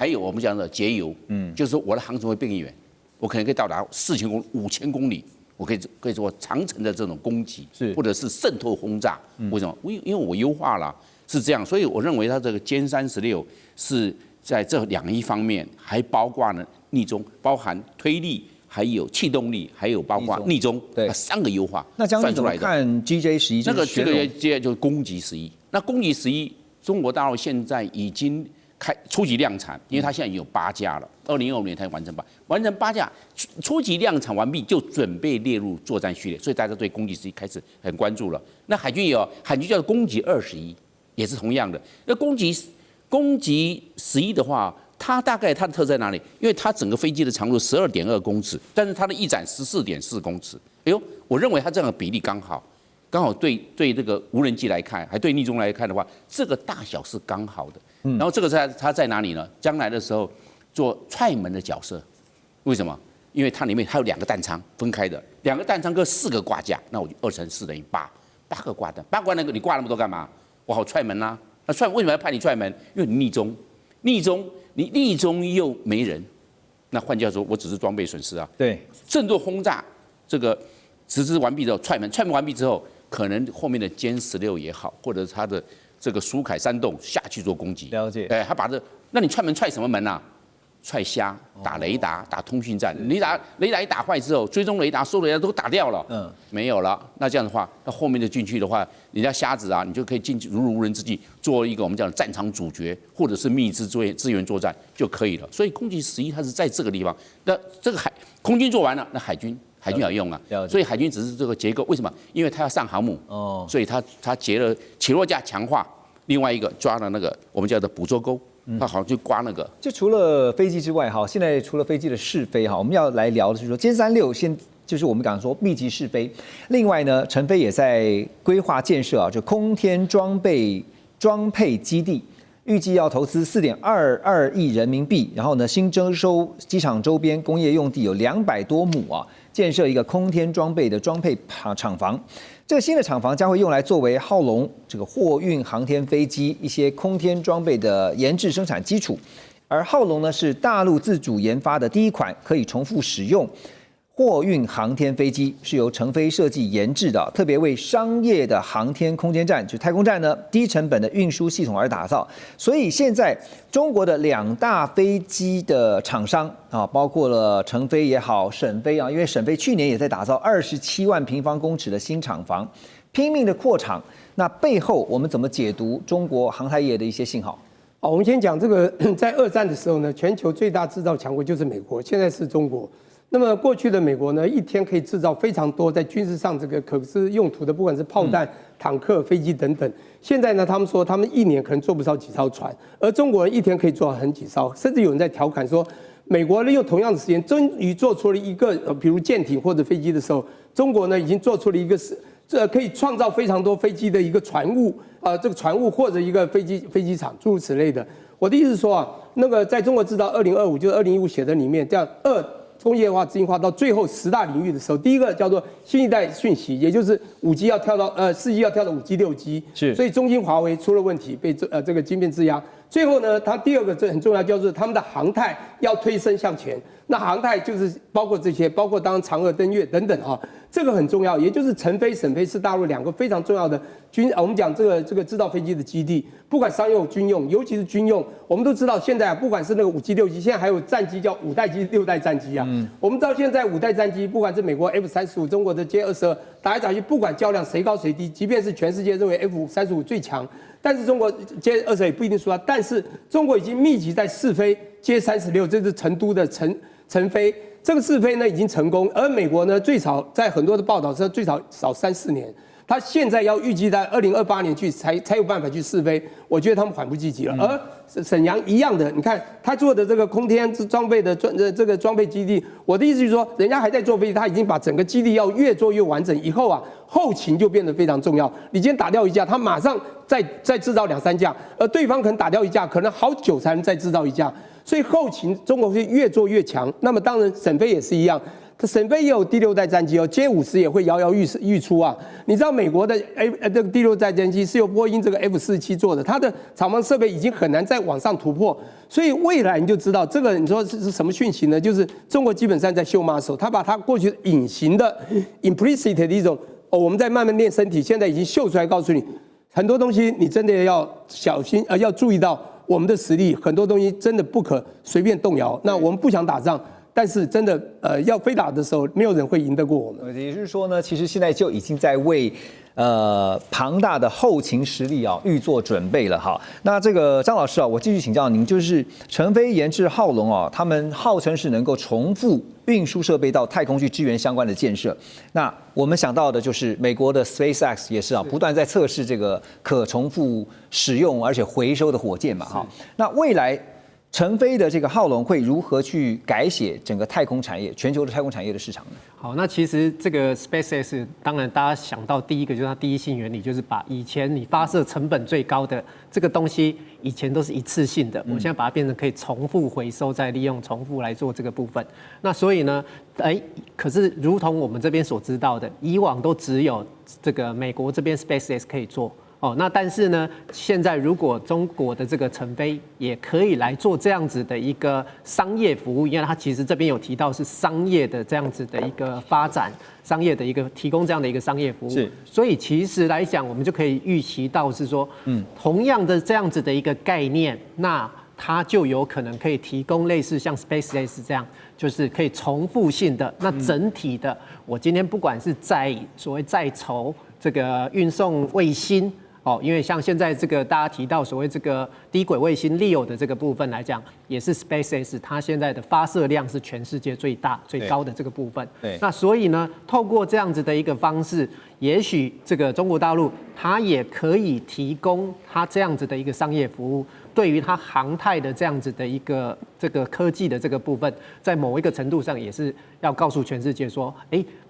Speaker 4: 有我们讲的节油，就是说我的航程会变远，我可能可以到达4000公里、5000公里，我可以做长程的这种攻击，或者是渗透轰炸。为什么？因为我优化了，是这样，所以我认为它这个歼36是在这2方面，还包括了逆中，包含推力。还有气动力，还有包括逆中，对，3个优化。
Speaker 1: 那将军怎么看 GJ11？这个
Speaker 4: 接下来就是攻击11。那攻击11，中国大陆现在已经初级量产，因为它现在已经有8架了，2025年才完成8架，初级量产完毕就准备列入作战序列，所以大家对攻击11开始很关注了。那海军也有，海军叫做攻击21，也是同样的。那攻击11的话。它大概它的特色在哪里？因为它整个飞机的长度12.2公尺，但是它的翼展14.4公尺。哎呦，我认为它这样的比例刚好对这个无人机来看，还对逆中来看的话，这个大小是刚好的。然后这个它在哪里呢？将来的时候做踹门的角色，为什么？因为它里面还有2个弹舱分开的，2个弹舱跟4个挂架，那我就2乘4等于8个挂弹，8个那个你挂那么多干嘛？我好踹门啊！那为什么要派你踹门？因为你你逆中又没人，那换句话说，我只是装备损失啊。
Speaker 1: 对，
Speaker 4: 震动轰炸这个实施完毕之后，踹门完毕之后，可能后面的歼16也好，或者它的这个苏凯3栋下去做攻击。
Speaker 1: 了解。
Speaker 4: 他把那你踹门踹什么门啊？踹虾、打雷达、打通讯站。雷达一打坏之后，追踪雷达、收雷达都打掉了，没有了。那这样的话，那后面的进去的话，人家瞎子啊，你就可以进去如入无人之境，做一个我们讲的战场主角，或者是密支支援作战就可以了。所以攻击11它是在这个地方，那这个空军做完了，那海军要用啊。所以海军只是这个结构，为什么？因为它要上航母，所以它结了起落架强化，另外一个抓了那个我们叫做捕捉钩。他好像就刮那个。
Speaker 1: 就除了飞机之外，哈，现在除了飞机的试飞，哈，我们要来聊的是说，歼36就是我们刚刚说密集试飞。另外呢，成飞也在规划建设啊，就空天装配基地，预计要投资4.22亿人民币。然后呢，新征收机场周边工业用地有200多亩啊，建设一个空天装备的装配厂房。这个新的厂房将会用来作为浩龙这个货运航天飞机一些空天装备的研制生产基础，而浩龙呢是大陆自主研发的第一款可以重复使用货运航天飞机，是由成飞设计研制的，特别为商业的航天空间站，就太空站呢低成本的运输系统而打造。所以现在中国的2大飞机的厂商啊，包括了成飞也好，沈飞啊，因为沈飞去年也在打造27万平方公尺的新厂房，拼命的扩厂。那背后我们怎么解读中国航太业的一些信号？
Speaker 2: 我们先讲这个，在2战的时候呢，全球最大制造强国就是美国，现在是中国。那么过去的美国呢，一天可以制造非常多在军事上这个可是用途的，不管是炮弹、坦克、飞机等等。现在呢，他们说他们一年可能做不到几艘船，而中国人一天可以做到很几艘，甚至有人在调侃说，美国利用同样的时间，终于做出了一个比如舰艇或者飞机的时候，中国呢已经做出了一个可以创造非常多飞机的一个船坞，这个船坞或者一个飞机场，诸如此类的。我的意思是说啊，那个在中国制造2025就是2015写的里面，这样工业化、自营化到最后10大领域的时候，第一个叫做新一代讯息，也就是5G 要跳到4G 要跳到5G、6G， 是，所以中兴、华为出了问题，被这个晶片制压。最后呢，它第二个这很重要，叫做他们的航太要推升向前。那航太就是包括这些，包括当然嫦娥登月等等啊，这个很重要。也就是成飞、沈飞是大陆2个非常重要的我们讲这个制造飞机的基地，不管商用、军用，尤其是军用，我们都知道现在不管是那个5G、6G，现在还有战机叫5代机、6代战机啊。我们知道现在5代战机，不管是美国 F-35、中国的歼-22，打来打去，不管较量谁高谁低，即便是全世界认为 F-35最强。但是中国歼-22也不一定输啊，但是中国已经密集在试飞歼-36，这是成都的成飞，这个试飞呢已经成功，而美国呢最少在很多的报道上最少3-4年，他现在要预计在2028年去才有办法去试飞，我觉得他们缓不济急了。而沈阳一样的，你看他做的这个空天装备的这个装备基地，我的意思就是说，人家还在做飞机，他已经把整个基地要越做越完整，以后啊后勤就变得非常重要。你今天打掉一架，他马上再制造2-3架，而对方可能打掉一架，可能好久才能再制造一架。所以后勤中国会越做越强。那么当然沈飞也是一样，沈飞也有第6代战机哦，歼-50也会摇摇欲出啊。你知道美国的这个第6代战机是由波音这个 F-47做的，它的厂房设备已经很难再往上突破。所以未来你就知道这个，你说是什么讯息呢？就是中国基本上在秀 muscle， 他把他过去隐形的 implicit 的一种我们在慢慢练身体，现在已经秀出来，告诉你很多东西你真的要小心，要注意到。我们的实力很多东西真的不可随便动摇。那我们不想打仗，但是真的要非打的时候，没有人会赢得过我们。
Speaker 1: 也就是说呢，其实现在就已经在为庞大的后勤实力啊预做准备了哈。那这个张老师啊，我继续请教您，就是成飞研制浩龙啊，他们号称是能够重复运输设备到太空去支援相关的建设。那我们想到的就是美国的 SpaceX 也是啊，不断在测试这个可重复使用而且回收的火箭嘛哈。那未来成飞的这个浩龙会如何去改写整个太空产业、全球的太空产业的市场呢？
Speaker 3: 好，那其实这个 SpaceX 当然大家想到第一个就是它第一性原理，就是把以前你发射成本最高的这个东西，以前都是一次性的，我现在把它变成可以重复回收，再利用重复来做这个部分。那所以呢，可是如同我们这边所知道的，以往都只有这个美国这边 SpaceX 可以做。那但是呢，现在如果中国的这个成飞也可以来做这样子的一个商业服务，因为它其实这边有提到是商业的这样子的一个发展，商业的一个提供这样的一个商业服务，是，所以其实来讲，我们就可以预期到是说，同样的这样子的一个概念，那它就有可能可以提供类似像 SpaceX 这样，就是可以重复性的，那整体的，我今天不管是所谓在筹这个运送卫星。因为像现在这个大家提到所谓这个低轨卫星 LEO 的这个部分来讲，也是 SpaceX 它现在的发射量是全世界最大最高的这个部分。对，那所以呢，透过这样子的一个方式，也许这个中国大陆它也可以提供它这样子的一个商业服务，对于它航太的这样子的一个这个科技的这个部分，在某一个程度上也是要告诉全世界说，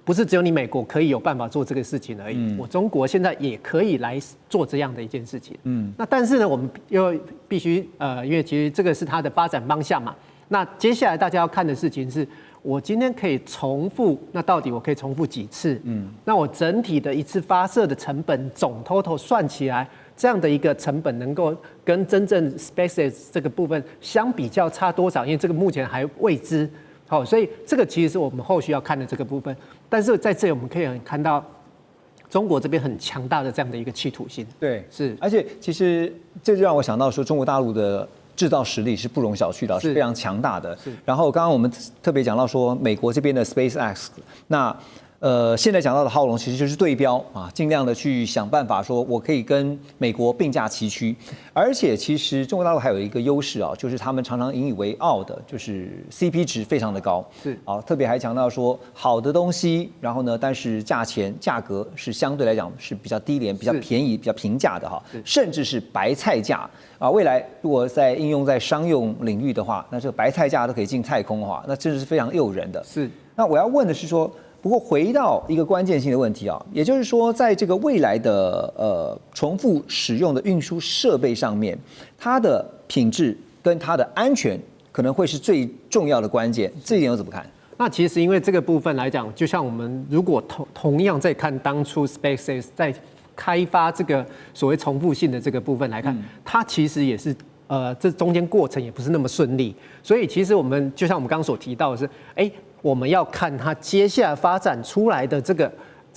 Speaker 3: 不是只有你美国可以有办法做这个事情而已，我中国现在也可以来做这样的一件事情。那但是呢，我们又必须因为其实这个是它的发展方向嘛。那接下来大家要看的事情是，我今天可以重复，那到底我可以重复几次？那我整体的一次发射的成本总 total 算起来，这样的一个成本能够跟真正 SpaceX 这个部分相比较差多少？因为这个目前还未知。好，所以这个其实是我们后续要看的这个部分。但是在这里我们可以看到，中国这边很强大的这样的一个企图心。对，是。而且其实这就让我想到说，中国大陆的制造实力是不容小觑的，是非常强大的。然后刚刚我们特别讲到说，美国这边的 SpaceX， 那
Speaker 1: 现在讲到的浩龙其实就是对标啊，尽量的去想办法说，我可以跟美国并驾齐驱。而且其实中国大陆还有一个优势啊，就是他们常常引以为傲的，就是 CP 值非常的高。
Speaker 3: 是
Speaker 1: 啊，特别还强调说好的东西，然后呢，但是价格是相对来讲是比较低廉、比较便宜、比较平价的哈，甚至是白菜价啊。未来如果在应用在商用领域的话，那这个白菜价都可以进太空的话，那真的是非常诱人的。
Speaker 3: 是。
Speaker 1: 那我要问的是说。不过回到一个关键性的问题啊，也就是说，在这个未来的重复使用的运输设备上面，它的品质跟它的安全可能会是最重要的关键。这一点我怎么看？
Speaker 3: 那其实因为这个部分来讲，就像我们如果同样在看当初 SpaceX 在开发这个所谓重复性的这个部分来看，它其实也是这中间过程也不是那么顺利。所以其实我们就像我们刚刚所提到的是，我们要看它接下来发展出来的这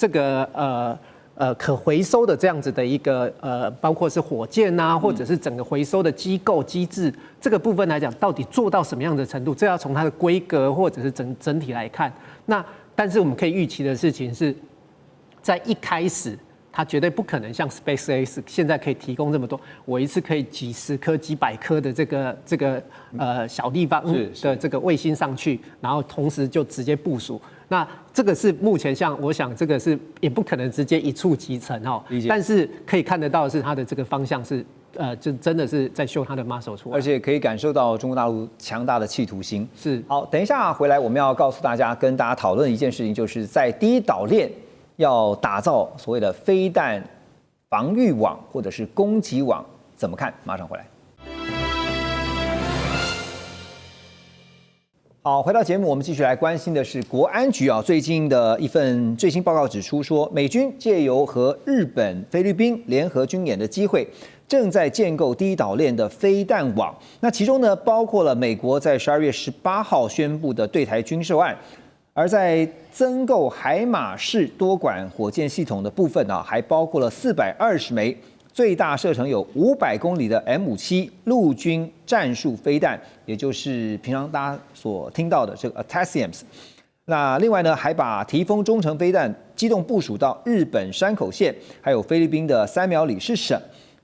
Speaker 3: 个可回收的这样子的一个包括是火箭啊，或者是整个回收的机构机制这个部分来讲，到底做到什么样的程度？这要从它的规格或者是整体来看。那但是我们可以预期的事情是，在一开始。它绝对不可能像 SpaceX 现在可以提供这么多，我一次可以几十颗、几百颗的这个小地方的这个卫星上去，然后同时就直接部署。那这个是目前我想这个是也不可能直接一触即成哦。但是可以看得到的是它的这个方向是就真的是在秀它的 muscle 出来，
Speaker 1: 而且可以感受到中国大陆强大的企图心。
Speaker 3: 是。
Speaker 1: 好，等一下回来我们要告诉大家，跟大家讨论一件事情，就是在第一岛链。要打造所谓的飞弹防御网或者是攻击网，怎么看？马上回来。好，回到节目，我们继续来关心的是国安局啊，最近的一份最新报告指出说，美军借由和日本、菲律宾联合军演的机会，正在建构第一岛链的飞弹网。那其中呢，包括了美国在12月18号宣布的对台军售案。而在增购海马式多管火箭系统的部分啊，还包括了420枚最大射程有500公里的 M57陆军战术飞弹，也就是平常大家所听到的这个 ATACMS。那另外呢，还把提风中程飞弹机动部署到日本山口县，还有菲律宾的三苗里市省。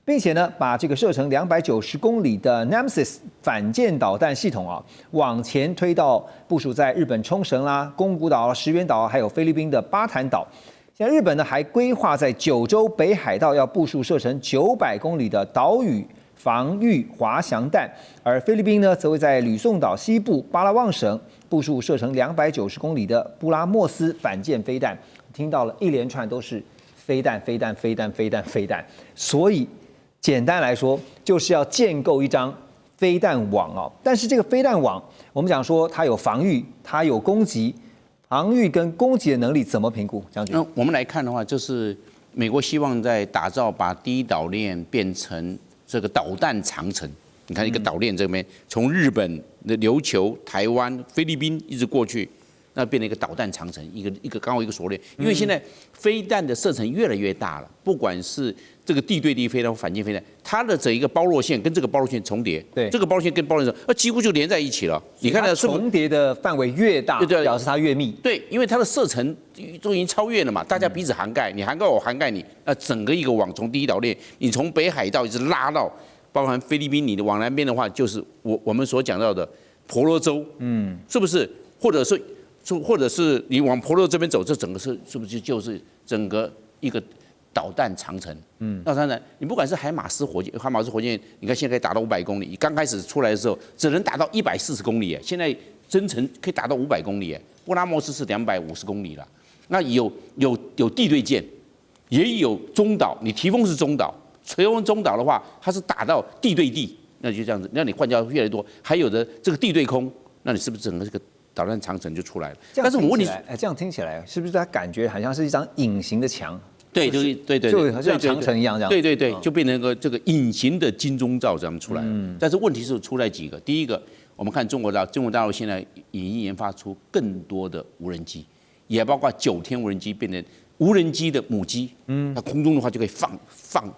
Speaker 1: 并且呢，把这个射程290公里的 Nemesis 反舰导弹系统啊，往前推到部署在日本冲绳啦、宫古岛、石垣岛，还有菲律宾的巴坦岛。现在日本呢，还规划在九州北海道要部署射程900公里的岛屿防御滑翔弹，而菲律宾呢，则会在吕宋岛西部巴拉望省部署射程290公里的布拉莫斯反舰飞弹。听到了一连串都是飞弹，所以。简单来说，就是要建构一张飞弹网哦。但是这个飞弹网，我们讲说它有防御，它有攻击，防御跟攻击的能力怎么评估？将军，
Speaker 4: 我们来看的话，就是美国希望在打造把第一岛链变成这个导弹长城。你看一个岛链这边，从日本的琉球、台湾、菲律宾一直过去。那变成一个导弹长城，一个刚好一个锁链，因为现在飞弹的射程越来越大了，不管是这个地对地飞弹或反舰飞弹，它的整一个包络线跟这个包络线重叠，
Speaker 1: 对，
Speaker 4: 这个包络线跟包络线几乎就连在一起了。你看它
Speaker 1: 重叠的范围越大，表示它越密。
Speaker 4: 对，因为它的射程都已经超越了嘛，大家彼此涵盖，你涵盖我涵盖你，整个一个网从第一岛链，你从北海道一直拉到包含菲律宾，你的往南边的话，就是我们所讲到的婆罗洲，是不是？或者是你往婆罗这边走，这整个是不是就是整个一个导弹长城？那当然，你不管是海马斯火箭，你看现在可以达到500公里，刚开始出来的时候只能达到140公里，现在增程可以达到500公里，布拉莫斯是250公里了。那有地对舰，也有中岛，你提风是中岛，垂风中岛的话，它是打到地对地，那就这样子，那你换掉越来越多，还有的这个地对空，那你是不是整个这个？导弹长城就出来了，但是我问你，
Speaker 1: 这样听起来是不是它感觉好像是一张隐形的墙？
Speaker 4: 对，就是对，
Speaker 1: 就像长城一样这样。
Speaker 4: 对，就变成一个这个隐形的金钟罩这样出来了。但是问题是出来几个，第一个，我们看中国大陆现在已经研发出更多的无人机，也包括9天无人机变成无人机的母机，那空中的话就可以放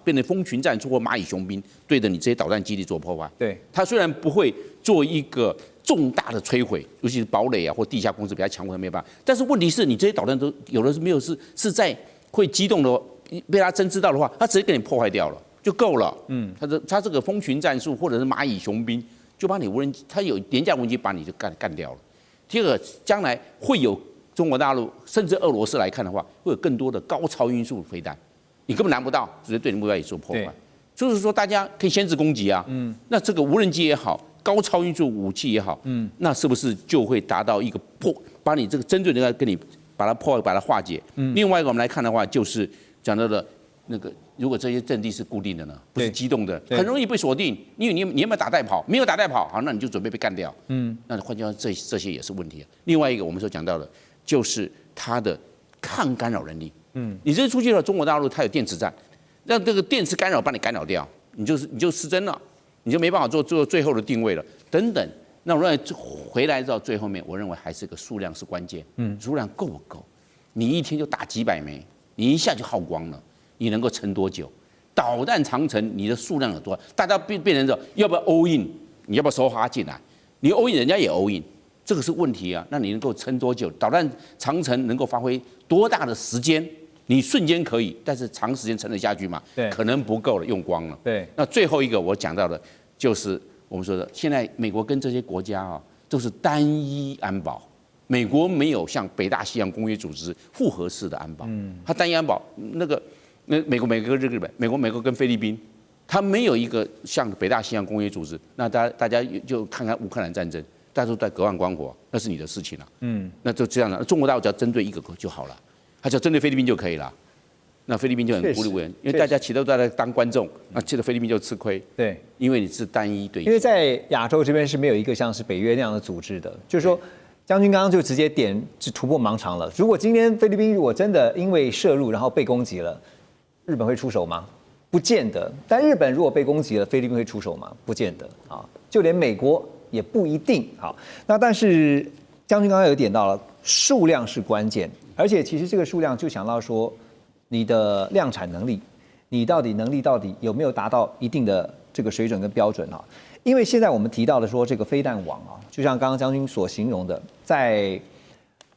Speaker 4: 变成蜂群战术或蚂蚁雄兵，对着你这些导弹基地做破坏。
Speaker 1: 对，
Speaker 4: 它虽然不会做一个重大的摧毁，尤其是堡垒啊或地下工事比它强，我没办法。但是问题是你这些导弹都有的是没有是在会机动的，被它侦知到的话，它直接给你破坏掉了就够了。它这个蜂群战术或者是蚂蚁雄兵，就把你无人机，它有廉价无人机把你就干掉了。第二个，将来会有中国大陆甚至俄罗斯来看的话，会有更多的高超音速飞弹，你根本拿不到，直接对你目标也做破坏。就是说，大家可以先制攻击啊。那这个无人机也好，高超音速武器也好，那是不是就会达到一个把你这个针对的跟你把它破坏、把它化解？另外一个我们来看的话，就是讲到的那个，如果这些阵地是固定的呢，不是机动的，很容易被锁定。因为你有没有打带跑？没有打带跑，好，那你就准备被干掉。那换句话说，这些也是问题。另外一个我们所讲到的，就是它的抗干扰能力。你这出去了，中国大陆它有电磁战。让这个电磁干扰把你干扰掉，你就失真了，你就没办法做最后的定位了，等等。那我认为回来到最后面，我认为还是个数量是关键。数量够不够？你一天就打几百枚，你一下就耗光了，你能够撑多久？导弹长程你的数量有多少？大家变成这要不要 all in？ 你要不要收哈进来？你 all in， 人家也 all in， 这个是问题啊。那你能够撑多久？导弹长程能够发挥多大的时间？你瞬间可以，但是长时间撑得下去嘛？对，可能不够了，用光了。对，那最后一个我讲到的，就是我们说的，现在美国跟这些国家啊，都是单一安保。美国没有像北大西洋公约组织复合式的安保，它单一安保。那美国跟日本，美国跟菲律宾，它没有一个像北大西洋公约组织。那大家就看看乌克兰战争，大家都在隔岸观火，那是你的事情了。那就这样了。中国大陆只要针对一个就好了。他只要针对菲律宾就可以了，那菲律宾就很孤立无援，因为大家其实都在当观众，那其实菲律宾就吃亏。对，因为你是单一对。
Speaker 1: 因为在亚洲这边是没有一个像是北约那样的组织的，就是说，将军刚刚就直接突破盲肠了。如果今天菲律宾如果真的因为涉入然后被攻击了，日本会出手吗？不见得。但日本如果被攻击了，菲律宾会出手吗？不见得啊。就连美国也不一定。好，那但是将军刚刚有点到了，数量是关键。而且其实这个数量就想到说，你的量产能力，你能力到底有没有达到一定的这个水准跟标准啊？因为现在我们提到的说这个飞弹网啊，就像刚刚将军所形容的，在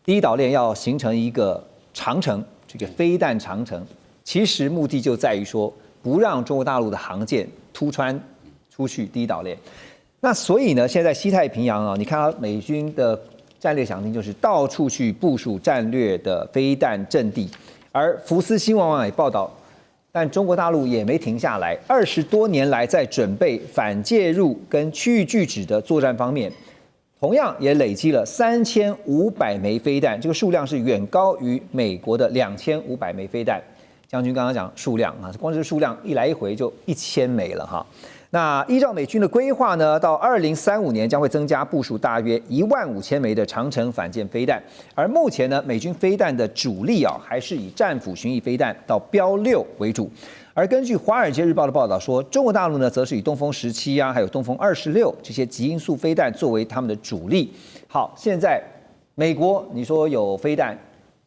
Speaker 1: 第一岛链要形成一个长城，这个飞弹长城，其实目的就在于说不让中国大陆的航舰突穿出去第一岛链。那所以呢，现在西太平洋啊，你看到美军的战略想定就是到处去部署战略的飞弹阵地，而福斯新闻网也报道，但中国大陆也没停下来，20多年来在准备反介入跟区域拒止的作战方面，同样也累积了3500枚飞弹，这个数量是远高于美国的2500枚飞弹。将军刚刚讲数量啊，光是数量一来一回就1000枚了哈。那依照美军的规划呢，到2035年将会增加部署大约15000枚的长程反舰飞弹。而目前呢，美军飞弹的主力啊，还是以战斧巡弋飞弹到标6为主。而根据《华尔街日报》的报道说，中国大陆呢，则是以东风17啊，还有东风26这些极音速飞弹作为他们的主力。好，现在美国你说有飞弹，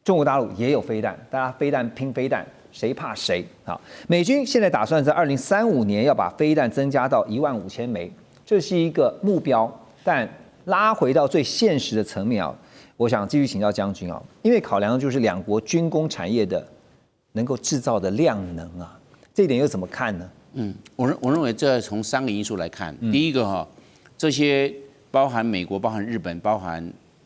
Speaker 1: 中国大陆也有飞弹，大家飞弹拼飞弹。谁怕谁？好，美军现在打算在2035年要把飞弹增加到15000枚，这是一个目标。但拉回到最现实的层面啊，我想继续请教将军啊，因为考量就是两国军工产业的能够制造的量能啊，这一点又怎么看呢？
Speaker 4: 我认为这从3个因素来看，第一个这些包含美国、包含日本、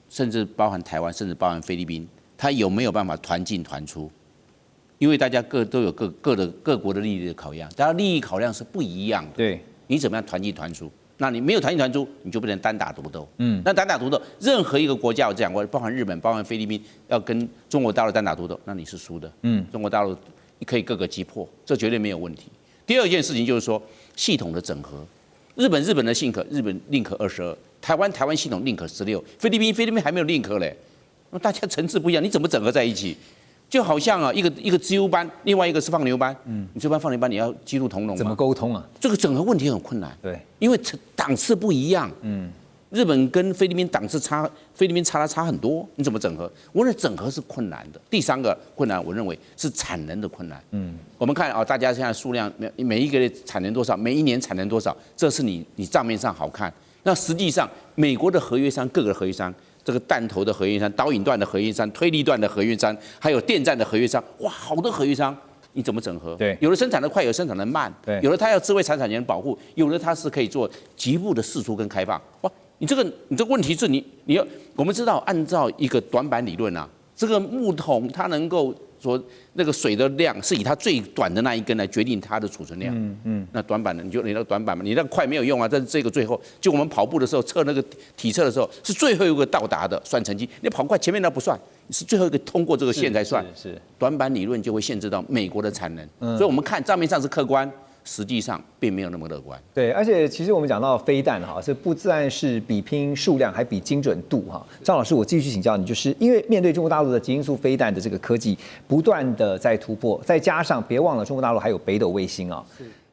Speaker 4: 甚至包含台湾，甚至包含菲律宾，它有没有办法团进团出？因为大家都有各国的利益的考量，大家利益考量是不一样的。对，你怎么样团进团出？那你没有团进团出，你就不能单打独斗。那单打独斗，任何一个国家我讲过，包含日本、包含菲律宾，要跟中国大陆单打独斗，那你是输的。中国大陆可以各个击破，这绝对没有问题。第二件事情就是说系统的整合，日本的Link 22，台湾系统 Link 16，菲律宾还没有 Link 嘞，那大家层次不一样，你怎么整合在一起？就好像啊，一个自由班，另外一个是放牛班。你这班放牛班你要鸡兔同笼，
Speaker 1: 怎么沟通啊？
Speaker 4: 这个整合问题很困难。对，因为档次不一样。日本跟菲律宾档次差，菲律宾差很多，你怎么整合？我认为整合是困难的。第3个困难，我认为是产能的困难。我们看啊，大家现在数量每一个产能多少，每一年产能多少，这是你账面上好看。那实际上，美国的合约商各个合约商，这个弹头的合约商、导引段的合约商、推力段的合约商，还有电站的合约商，哇，好多合约商。你怎么整合？
Speaker 1: 对，
Speaker 4: 有的生产的快，有的生产的慢，
Speaker 1: 对，
Speaker 4: 有的它要智慧财产权保护，有的它是可以做局部的释出跟开放。哇，你这个问题是你要，我们知道按照一个短板理论啊，这个木桶它能够说那个水的量是以它最短的那一根来决定它的储存量。那短板的你那个短板嘛，你那个快没有用啊。但是这个最后，就我们跑步的时候测那个体测的时候，是最后一个到达的算成绩。你跑快前面那不算。是最后一个通过这个线才算，
Speaker 1: 是
Speaker 4: 短板理论就会限制到美国的产能，所以我们看账面上是客观，实际上并没有那么乐观。
Speaker 1: 对，而且其实我们讲到飞弹哈，是不但是比拼数量，还比精准度哈。张老师，我继续请教你，就是因为面对中国大陆的极音速飞弹的这个科技不断的在突破，再加上别忘了中国大陆还有北斗卫星啊。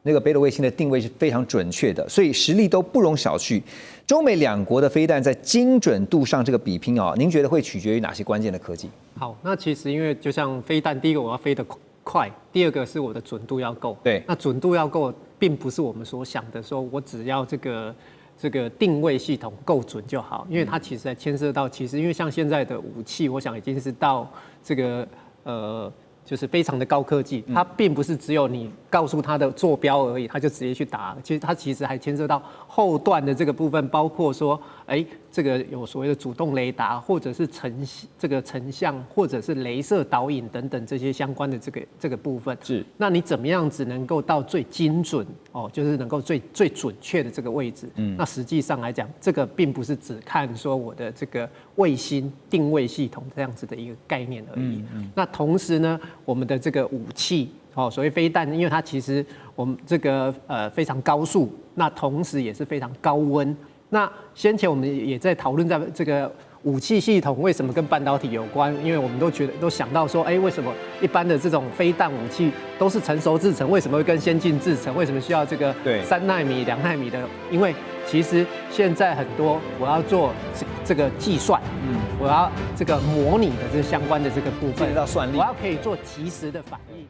Speaker 1: 那个北斗卫星的定位是非常准确的，所以实力都不容小觑。中美两国的飞弹在精准度上这个比拼啊，您觉得会取决于哪些关键的科技？
Speaker 3: 好，那其实因为就像飞弹，第一个我要飞得快，第二个是我的准度要够。
Speaker 1: 对，
Speaker 3: 那准度要够，并不是我们所想的说我只要这个定位系统够准就好，因为它其实还牵涉到，其实因为像现在的武器，我想已经是到这个就是非常的高科技，它并不是只有你告诉它的坐标而已，它就直接去打。其实它还牵涉到后段的这个部分，包括说，这个有所谓的主动雷达，或者是成像，或者是雷射导引等等这些相关的这个部分。
Speaker 1: 是。
Speaker 3: 那你怎么样子能够到最精准哦，就是能够最准确的这个位置？那实际上来讲，这个并不是只看说我的这个卫星定位系统这样子的一个概念而已。那同时呢，我们的这个武器，所谓飞弹，因为它其实我们这个非常高速，那同时也是非常高温。那先前我们也在讨论，在这个武器系统为什么跟半导体有关？因为我们都想到说，为什么一般的这种飞弹武器都是成熟制程，为什么会跟先进制程？为什么需要这个3奈米、2奈米的？因为其实现在很多我要做这个计算，我要这个模拟的这相关的这个部分，
Speaker 1: 要算力，
Speaker 3: 我要可以做及时的反应。